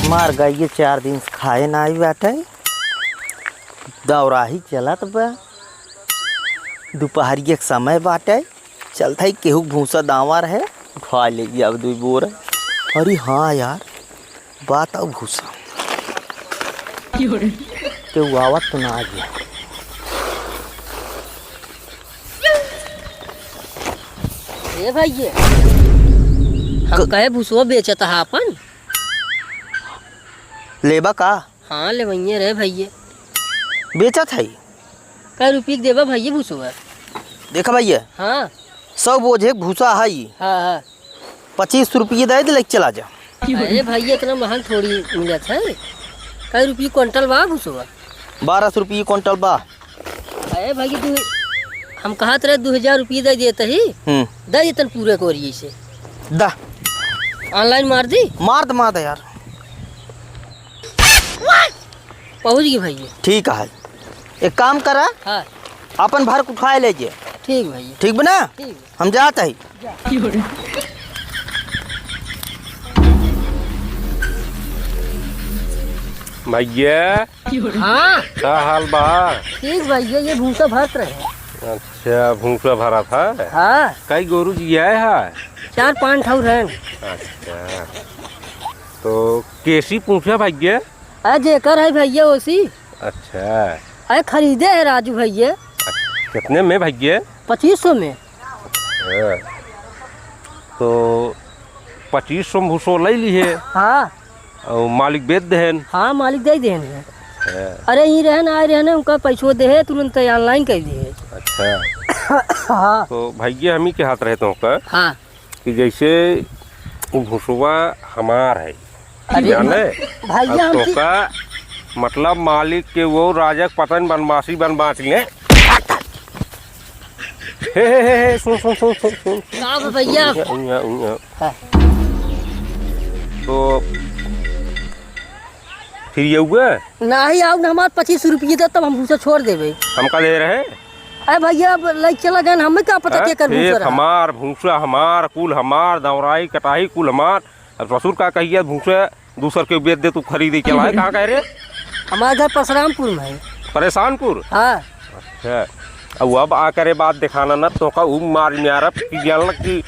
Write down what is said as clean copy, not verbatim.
मार गई 4 दिन से खाए ना आई बाटे। दौरा ही चलत बा, दोपहर के समय बाटे। चलता ही केहू भूसा दावा रहे उठवा लेगी अब 2 बोरा। अरे हाँ यार, बात अब भूसा केहू आवत तो ना आ गया। ए भैया, हम कहे भूसवा बेचत है अपन लेबा का? हाँ लेवइये रे भैया। बेचत है कै रुपये देबा भैया भूसवा? देखा भैया, हाँ 100 बोझे भूसा है, हाँ हाँ 25 रुपये दे लेके चला जा। अरे भैया इतना महंग थोड़ी मिलत है। कै रुपये क्विंटल बा भूसवा? 1200 रुपये क्विंटल बा। अरे भैया तू हम कहत रहे 2000 रुपये दे देते ही दे देतन पूरे कोरिए से। दा ऑनलाइन मार दी? मार दे यार। पहुँच गई भैया। ठीक है, एक काम करा, हाँ अपन भर उठाए ले जे। ठीक भैया। ठीक बना, ठीक। हम जाते ही। भैया हाँ क्या हाल बा? ठीक भैया, ये भूसा भरत रहे। अच्छा भूसा भरा था। हाँ कई गोरू जी आए है? 4-5 ठाउर हैं। अच्छा तो कैसी पूछा भैया? अरे जेकर है भैया उसी। अच्छा अरे खरीदे है राजू भैया। कितने में भैया? 2500 में। तो 2500 में भूसो ले लिए हाँ और मालिक बेच देहन। हाँ मालिक दे देंगे। अरे ही रहन आए रहने उनका पैसो दे तुरंत ऑनलाइन कर दिए। अच्छा हाँ तो भैया हम ही के हाथ रहते हो हाँ। कि जैसे वो भूसवा हमार है, अरे जाने भैया तो का मतलब मालिक के वो राजक पतन बनवासी बनवास ले। हे सुन सुन सुन सुन सुन का भैया? हाँ। तो फिर ये हुआ नहीं आओ ना, हमारे 25 रुपये दे तब हम भूसा छोड़ देवे। हम का दे रहे? अरे भैया अब लाइक चला गया, हमें क्या पता क्या कर भूसा रहा। हमार भूसा हमार कुल हमार दौराई कटाई कुल हमार। अब ससुर का कहिए भूसा दूसर के बेच दे तू खरीदे चला है। कहाँ कह रहे? हमारे घर परशुरामपुर में है। परेशानपुर? हाँ अच्छा अब आकर बात दिखाना न तो का मार मारब कि